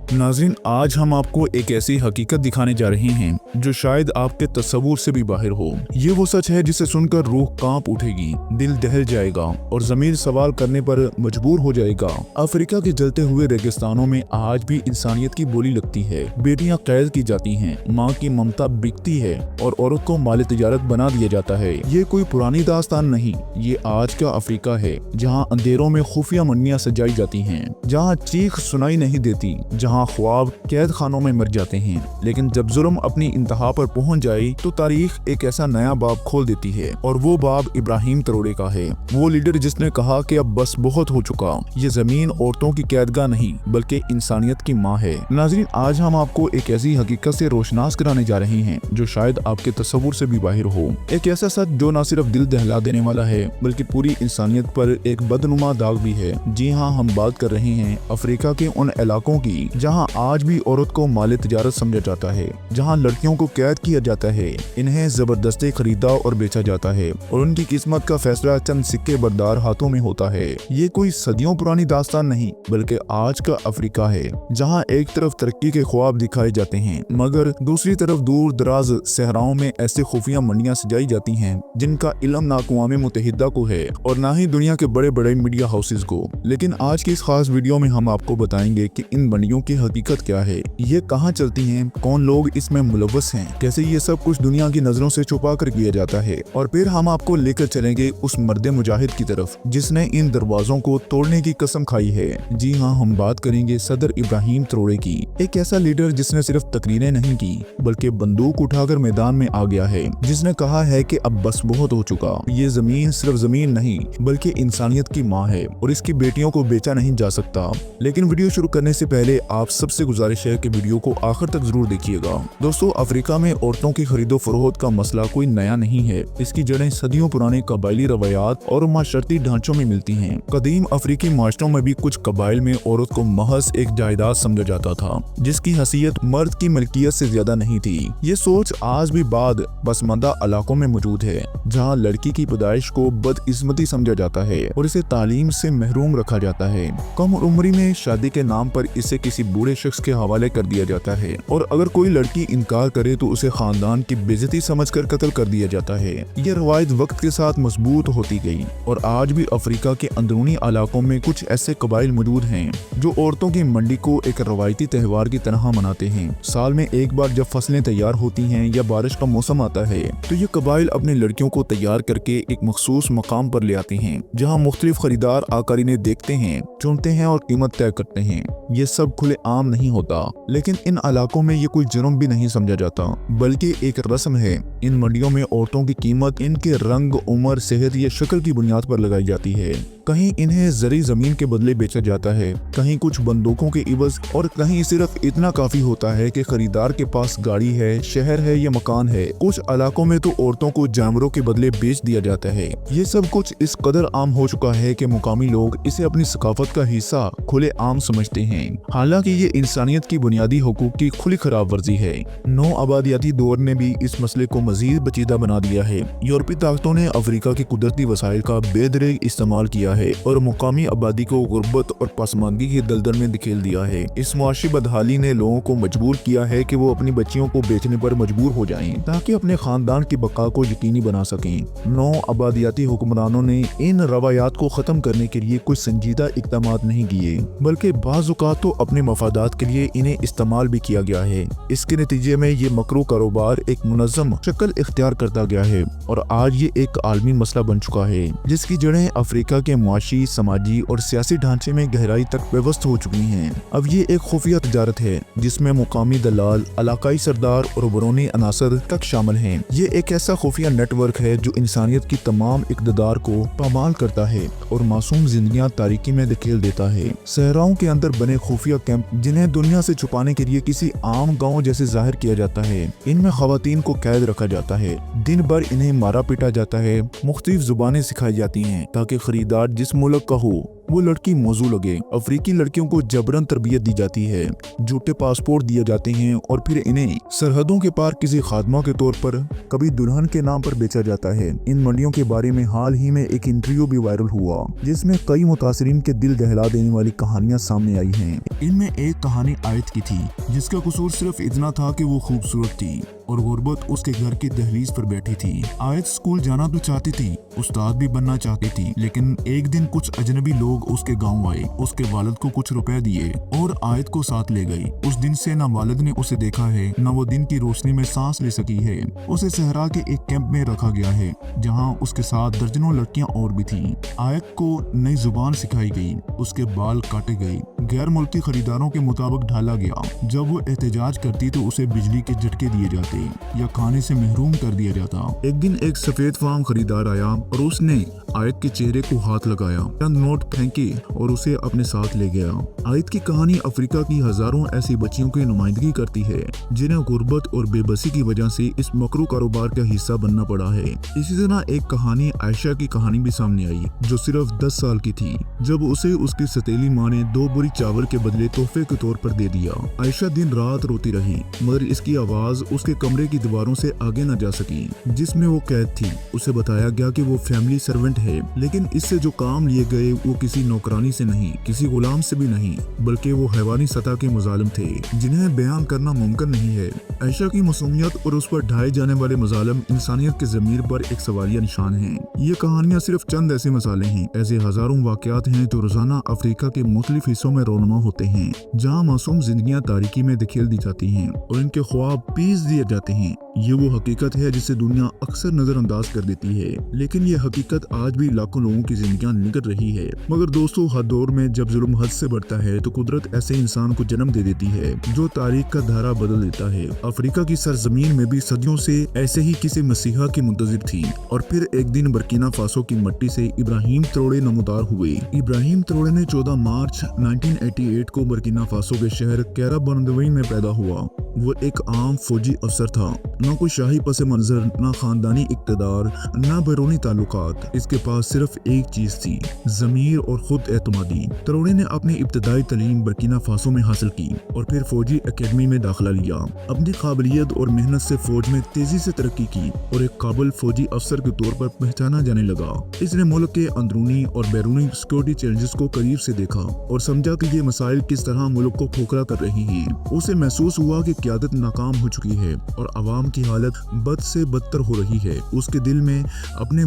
नाज़रीन, आज हम आपको एक ऐसी हकीकत दिखाने जा रहे हैं जो शायद आपके तस्वुर से भी बाहर हो। ये वो सच है जिसे सुनकर रूह कांप उठेगी, दिल दहल जाएगा और ज़मीर सवाल करने पर मजबूर हो जाएगा। अफ्रीका के जलते हुए रेगिस्तानों में आज भी इंसानियत की बोली लगती है। बेटियां कैद की जाती हैं, माँ की ममता बिकती है और औरत को माल तिजारत बना दिया जाता है। ये कोई पुरानी दास्तान नहीं, ये आज का अफ्रीका है, जहाँ अंधेरों में खुफिया मंडियां सजाई जाती हैं, जहाँ चीख सुनाई नहीं देती, जहाँ ख्वाब कैद खानों में मर जाते हैं। लेकिन जब जुल्म अपनी इंतहा पर पहुंच जाए तो तारीख एक ऐसा नया बाब खोल देती है, और वो बाब इब्राहिम ट्रोरे का है। वो लीडर जिसने कहा कि अब बस बहुत हो चुका, ये जमीन औरतों की कैदगाह नहीं बल्कि इंसानियत की माँ है। नाज़रीन, आज हम आपको एक ऐसी हकीकत से रोशनास कराने जा रहे हैं जो शायद आपके तस्वुर से भी बाहर हो। एक ऐसा सच जो न सिर्फ दिल दहला देने वाला है बल्कि पूरी इंसानियत पर एक बदनुमा दाग भी है। जी हाँ, हम बात कर रहे हैं अफ्रीका के उन इलाकों की जहां आज भी औरत को माल तिजारत समझा जाता है, जहां लड़कियों को कैद किया जाता है, इन्हें जबरदस्ती खरीदा और बेचा जाता है और उनकी किस्मत का फैसला चंद सिक्के बरदार हाथों में होता है। ये कोई सदियों पुरानी दास्तान नहीं बल्कि आज का अफ्रीका है, जहां एक तरफ तरक्की के ख्वाब दिखाए जाते हैं मगर दूसरी तरफ दूर दराज सहराओं में ऐसे खुफिया मंडियां सजाई जाती हैं जिनका इल्म ना अक़वाम मुत्तहिदा को है और ना ही दुनिया के बड़े बड़े मीडिया हाउसेज को। लेकिन आज की इस खास वीडियो में हम आपको बताएंगे कि इन मंडियों की हकीकत क्या है, ये कहाँ चलती हैं, कौन लोग इसमें मुलव्वस हैं, कैसे ये सब कुछ दुनिया की नजरों से छुपा कर किया जाता है। और फिर हम आपको लेकर चलेंगे उस मर्द मुजाहिद की तरफ जिसने इन दरवाजों को तोड़ने की कसम खाई है। जी हाँ, हम बात करेंगे सदर इब्राहिम ट्रोरे की, एक ऐसा लीडर जिसने सिर्फ तकरीरें नहीं की बल्कि बंदूक उठाकर मैदान में आ गया है, जिसने कहा है कि अब बस बहुत हो चुका, ये जमीन सिर्फ जमीन नहीं बल्कि इंसानियत की माँ है और इसकी बेटियों को बेचा नहीं जा सकता। लेकिन वीडियो शुरू करने से पहले आप सबसे गुजारिश है कि वीडियो को आखिर तक जरूर देखिएगा। दोस्तों, अफ्रीका में औरतों की खरीदो फरोख्त का मसला कोई नया नहीं है। इसकी जड़ें सदियों पुराने कबायली रवायात और माशरती ढांचों में मिलती हैं। कदीम अफ्रीकी माशरों में भी कुछ कबाइल में औरत को महज एक जायदाद समझा जाता था जिसकी हैसियत मर्द की मलकियत से ज्यादा नहीं थी। ये सोच आज भी बाद पसमानदा इलाकों में मौजूद है, जहाँ लड़की की पैदाइश को बदइस्मती समझा जाता है और इसे तालीम से महरूम रखा जाता है। कम उम्री में शादी के नाम पर इसे किसी बूढ़े शख्स के हवाले कर दिया जाता है और अगर कोई लड़की इनकार करे तो उसे खानदान की बेइज्जती समझकर कत्ल कर दिया जाता है। यह रवायत वक्त के साथ मजबूत होती गई और आज भी अफ्रीका के अंदरूनी इलाकों में कुछ ऐसे कबाइल मौजूद हैं जो औरतों की मंडी को एक रवायती त्यौहार की तरह मनाते हैं। साल में एक बार जब फसलें तैयार होती हैं या बारिश का मौसम आता है तो ये कबाइल अपनी लड़कियों को तैयार करके एक मखसूस मकाम पर ले आते हैं, जहाँ मुख्तलिफ खरीदार आकर इन्हें देखते हैं, चुनते हैं और कीमत तय करते हैं। ये सब खुले आम नहीं होता, लेकिन इन इलाकों में ये कोई जुर्म भी नहीं समझा जाता बल्कि एक रस्म है। इन मंडियों में औरतों की कीमत इनके रंग, उम्र, सेहत या शक्ल की बुनियाद पर लगाई जाती है। कहीं इन्हें जरी जमीन के बदले बेचा जाता है, कहीं कुछ बंदूकों के इवज और कहीं सिर्फ इतना काफी होता है कि खरीदार के पास गाड़ी है, शहर है या मकान है। कुछ इलाकों में तो औरतों को जानवरों के बदले बेच दिया जाता है। ये सब कुछ इस कदर आम हो चुका है कि मुकामी लोग इसे अपनी सकाफत का हिस्सा खुले आम समझते हैं। हालांकि ये इंसानियत की बुनियादी हुकूक की खुली खराब वर्जी है। नौ आबादियाती दौर ने भी इस मसले को मजीद पेचीदा बना दिया है। यूरोपीय ताकतों ने अफ्रीका की कुदरती वसाइल का बेदरेग इस्तेमाल किया है और मुकामी आबादी को गुर्बत और पसमानदगी की दलदल में धकेल दिया है। इस मुआशी बदहाली ने लोगों को मजबूर किया है कि वो अपनी बच्चियों को बेचने पर मजबूर हो जाएं ताकि अपने खानदान की बका को यकीनी बना सकें। नौ आबादियाती हुक्मरानों ने इन रवायात को खत्म करने के लिए कुछ संजीदा इक़दाम नहीं किए बल्कि बाज़ औक़ात तो अपने मफादात के लिए इन्हें इस्तेमाल भी किया गया है। इसके नतीजे में ये मकरू कारोबार एक मुनज़्ज़म शक्ल इख्तियार करता गया है और आज ये एक आलमी मसला बन चुका है जिसकी जड़ें अफ्रीका के मुआशी, समाजी और सियासी ढांचे में गहराई तक व्यवस्थ हो चुकी हैं। अब ये एक खुफिया तजारत है जिसमें मुकामी दलाल, इलाकाई सरदार और बरूनी अनासर तक शामिल हैं। ये एक ऐसा खुफिया नेटवर्क है जो इंसानियत की तमाम इक़्तिदार को पामाल करता है और मासूम जिंदगियां तारीकी में धकेल देता है। सहराओं के अंदर बने खुफिया कैंप जिन्हें दुनिया से छुपाने के लिए किसी आम गांव जैसे जाहिर किया जाता है, इनमें खवातीन को कैद रखा जाता है, दिन भर इन्हें मारा पीटा जाता है, मुख्तलिफ जुबानें सिखाई जाती हैं ताकि खरीदार जिस मुल्क का हो वो लड़की मौजू लगे। अफ्रीकी लड़कियों को जबरन तरबियत दी जाती है, झूठे पासपोर्ट दिए जाते हैं और फिर इन्हें सरहदों के पार किसी खादमा के तौर पर कभी दुल्हन के नाम पर बेचा जाता है। इन मंडियों के बारे में हाल ही में एक इंटरव्यू भी वायरल हुआ जिसमें कई मुतासिरीन के दिल दहला देने वाली कहानियां सामने आई हैं। इनमें एक कहानी आयत की थी जिसका कसूर सिर्फ इतना था कि वो खूबसूरत थी और गुर्बत उसके घर की दहलीज पर बैठी थी। आयत स्कूल जाना तो चाहती थी, उस्ताद भी बनना चाहती थी, लेकिन एक दिन कुछ अजनबी लोग उसके गांव आए, उसके वालिद को कुछ रुपए दिए और आयत को साथ ले गई। उस दिन से न वालिद ने उसे देखा है, न वो दिन की रोशनी में सांस ले सकी है। उसे सहरा के एक कैंप में रखा गया है जहां उसके साथ दर्जनों लड़कियां और भी थीं। आयत को नई जुबान सिखाई गई, उसके बाल काटे गए, गैर मुल्की खरीदारों के मुताबिक ढाला गया। जब वो एहतजाज करती तो उसे बिजली के झटके दिए जाते या खाने से महरूम कर दिया जाता। एक दिन एक सफेद फार्म खरीदार आया और उसने आयत के चेहरे को हाथ लगाया, चंद नोट फेंके और उसे अपने साथ ले गया। आयत की कहानी अफ्रीका की हजारों ऐसी बच्चियों की नुमाइंदगी करती है जिन्हें गुर्बत और बेबसी की वजह से इस मकरू कारोबार का हिस्सा बनना पड़ा है। इसी तरह एक कहानी आयशा की कहानी भी सामने आई जो सिर्फ 10 साल की थी जब उसे उसकी सतीली माँ ने 2 बोरी चावल के बदले तोहफे के तौर पर दे दिया। आयशा दिन रात रोती रही मगर इसकी आवाज उसके कमरे की दीवारों से आगे न जा सकी जिसमें वो कैद थी। उसे बताया गया कि वो फैमिली सर्वेंट है, लेकिन इससे जो काम लिए गए वो किसी नौकरानी से नहीं, किसी गुलाम से भी नहीं, बल्कि वो हैवानी सतह के मुजालिम थे जिन्हें बयान करना मुमकिन नहीं है। आयशा की मासूमियत और उस पर ढाए जाने वाले मुजालिम इंसानियत के ज़मीर पर एक सवालिया निशान है। ये कहानियाँ सिर्फ चंद ऐसे मसाले हैं, ऐसे हजारों वाकयात हैं जो रोजाना अफ्रीका के मुख्तलिफ हिस्सों में रोनुमा होते हैं, जहाँ मासूम जिंदगियाँ तारीकी में धकेल दी जाती हैं और इनके ख्वाब पीस दिए जाते हैं। ये वो हकीकत है जिसे दुनिया अक्सर नजरअंदाज कर देती है, लेकिन ये हकीकत आज भी लाखों लोगों की जिंदगियां निकल रही है। मगर दोस्तों, हर दौर में जब जुल्म हद से बढ़ता है तो कुदरत ऐसे इंसान को जन्म दे देती है जो तारीख का धारा बदल देता है। अफ्रीका की सरजमीन में भी सदियों से ऐसे ही किसी मसीहा की मुंतजिर थी और फिर एक दिन बर्किना फासो की मट्टी से इब्राहिम त्रोड़े नमूदार हुए। इब्राहिम त्रोड़े ने 14 मार्च 1988 को बर्किना फासो के शहर कैराबंदवई में पैदा हुआ। वो एक आम फौजी अफसर था, न कोई शाही पस मंजर, न खानदानी इक्तदार, न बैरूनी ताल्लुकात। इसके पास सिर्फ एक चीज थी, ज़मीर और खुद एतमादी। त्रोड़े ने अपनी इब्तदाई तालीम बर्किना फासो में हासिल की और फिर फौजी एकेडमी में दाखिला लिया। अपनी काबिलियत और मेहनत से फौज में तेजी से तरक्की की और एक काबिल फौजी अफसर के तौर पर पहचाना जाने लगा। इसने मुल्क के अंदरूनी और बैरूनी सिक्योरिटी चैलेंजेस को करीब से देखा और समझा कि ये मसाइल किस तरह मुल्क को खोखला कर रही हैं। उसे महसूस हुआ कि क़यादत नाकाम हो चुकी है और अवाम की हालत बद से बदतर हो रही है। उसके दिल में अपने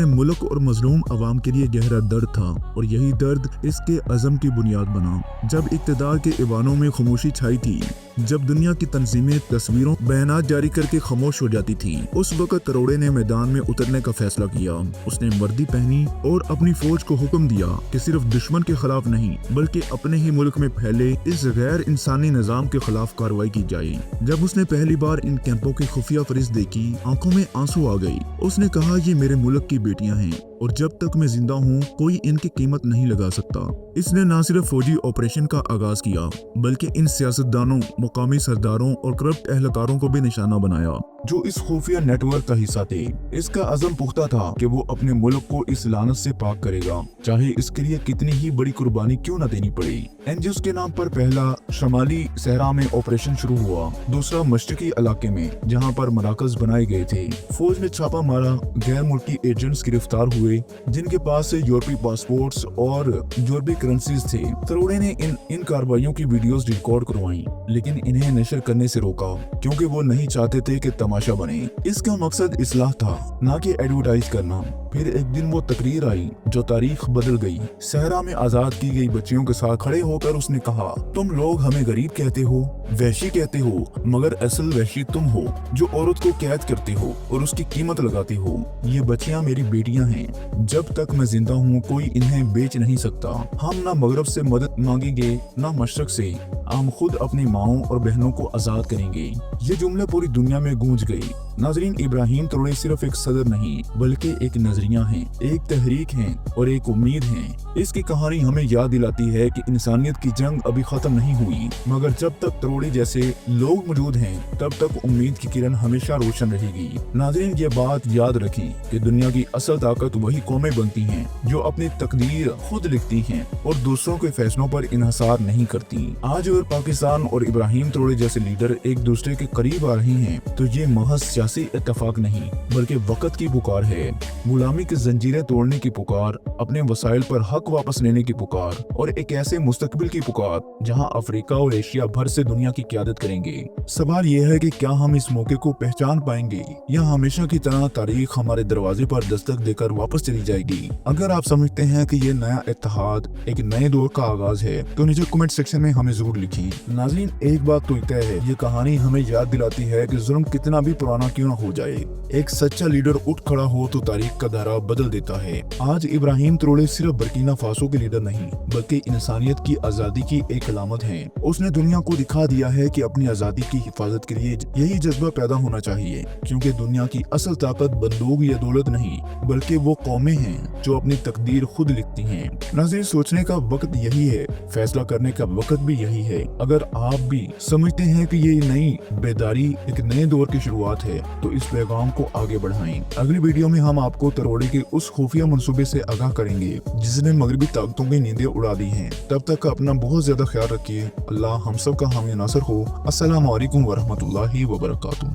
मुल्क और मजलूम अवाम के लिए गहरा दर्द था और यही दर्द इसके अज़म की बुनियाद बना। जब इक़्तिदार के ईवानों में खामोशी छाई थी, जब दुनिया की तंजीमें तस्वीरों बयानात जारी करके खामोश हो जाती थी, उस वक्त त्रोड़े ने मैदान में उतरने का फैसला किया। उसने वर्दी पहनी और अपनी फौज को हुक्म दिया कि सिर्फ दुश्मन के खिलाफ नहीं बल्कि अपने ही मुल्क में फैले इस गैर इंसानी निजाम के खिलाफ कार्रवाई की जाए। जब उसने पहली बार इन कैंपों की खुफिया फरिश्त देखी, आंखों में आंसू आ गई। उसने कहा, ये मेरे मुल्क की बेटियां हैं और जब तक मैं जिंदा हूँ कोई इनकी कीमत नहीं लगा सकता। इसने न सिर्फ फौजी ऑपरेशन का आगाज किया बल्कि इन सियासतदानों, मुकामी सरदारों और करप्ट एहलकारों को भी निशाना बनाया जो इस खुफिया नेटवर्क का हिस्सा थे। इसका अज़म पुख्ता था कि वो अपने मुल्क को इस लानत से पाक करेगा, चाहे इसके लिए कितनी ही बड़ी कुर्बानी क्यों न देनी पड़े। एनजीओ के नाम पर पहला शमाली सहरा में ऑपरेशन शुरू हुआ, दूसरा मशरकी इलाके में जहाँ पर मराकज बनाए गए थे। फौज ने छापा मारा, गैर मुल्की एजेंट्स गिरफ्तार हुए जिनके पास से यूरोपीय पासपोर्ट्स और यूरोपीय करेंसीज थे। त्रोड़े ने इन कार्रवाइयों की वीडियोस रिकॉर्ड करवाई, लेकिन इन्हें नशर करने से रोका क्योंकि वो नहीं चाहते थे कि तमाशा बने। इसका मकसद इस्लाह था, ना कि एडवर्टाइज करना। फिर एक दिन वो तकरीर आई जो तारीख बदल गई। सहरा में आजाद की गई बच्चियों के साथ खड़े होकर उसने कहा, तुम लोग हमें गरीब कहते हो, वहशी कहते हो, मगर असल वहशी तुम हो जो औरत को कैद करते हो और उसकी कीमत लगाते हो। ये बच्चियां मेरी बेटियां हैं। जब तक मैं जिंदा हूँ कोई इन्हें बेच नहीं सकता। हम ना मगरब से मदद मांगेंगे ना मशरक से। हम खुद अपनी माओं और बहनों को आजाद करेंगे। ये जुमले पूरी दुनिया में गूंज गई नाज़रीन, इब्राहिम तरोड़े सिर्फ एक सदर नहीं बल्कि एक नजरिया है, एक तहरीक है और एक उम्मीद है। इसकी कहानी हमें याद दिलाती है कि इंसानियत की जंग अभी खत्म नहीं हुई, मगर जब तक तरोड़े जैसे लोग मौजूद हैं तब तक उम्मीद की किरण हमेशा रोशन रहेगी। नाज़रीन, ये बात याद रखें कि दुनिया की असल ताकत वही कौमें बनती हैं जो अपनी तकदीर खुद लिखती हैं और दूसरों के फैसलों पर इन्हिसार नहीं करती। आज अगर पाकिस्तान और इब्राहिम तरोड़े जैसे लीडर एक दूसरे के करीब आ रहे हैं तो ये महज सियासी इत्तेफाक नहीं बल्कि वक्त की पुकार है। गुलामी की जंजीरें तोड़ने की पुकार, अपने वसाइल पर हक वापस लेने की पुकार और एक ऐसे मुस्तकबिल की पुकार जहां अफ्रीका और एशिया भर से दुनिया की क़यादत करेंगे। सवाल यह है कि क्या हम इस मौके को पहचान पाएंगे या हमेशा की तरह तारीख हमारे दरवाजे पर दस्तक देकर वापस चली जाएगी। अगर आप समझते हैं कि ये नया इत्तेहाद एक नए दौर का आगाज है तो नीचे कमेंट सेक्शन में हमें जरूर लिखें। नाज़रीन, एक बात तो तय है, ये कहानी हमें याद दिलाती है कि जुल्म कितना भी पुराना क्यों न हो जाए, एक सच्चा लीडर उठ खड़ा हो तो तारीख का धारा बदल देता है। आज इब्राहिम तरोड़े सिर्फ बर्किना फासो के लीडर नहीं बल्कि इंसानियत की आजादी की एक अलामत है। उसने दुनिया को दिखा दिया है कि अपनी आजादी की हिफाजत के लिए यही जज्बा पैदा होना चाहिए, क्योंकि दुनिया की असल ताकत बंदूक या दौलत नहीं बल्कि वो कौमें हैं जो अपनी तकदीर खुद लिखती हैं। नाज़रीन, सोचने का वक्त यही है, फैसला करने का वक्त भी यही है। अगर आप भी समझते हैं कि ये नई बेदारी एक नए दौर की शुरुआत है तो इस पैगाम को आगे बढ़ाएं। अगली वीडियो में हम आपको तरोड़े के उस खुफिया मंसूबे से आगाह करेंगे जिसने मगरबी ताकतों की नींदें उड़ा दी हैं। तब तक अपना बहुत ज्यादा ख्याल रखिए। अल्लाह हम सब का हामी नासर हो। अस्सलाम वालेकुम वरहमतुल्लाहि वबरकातुहू।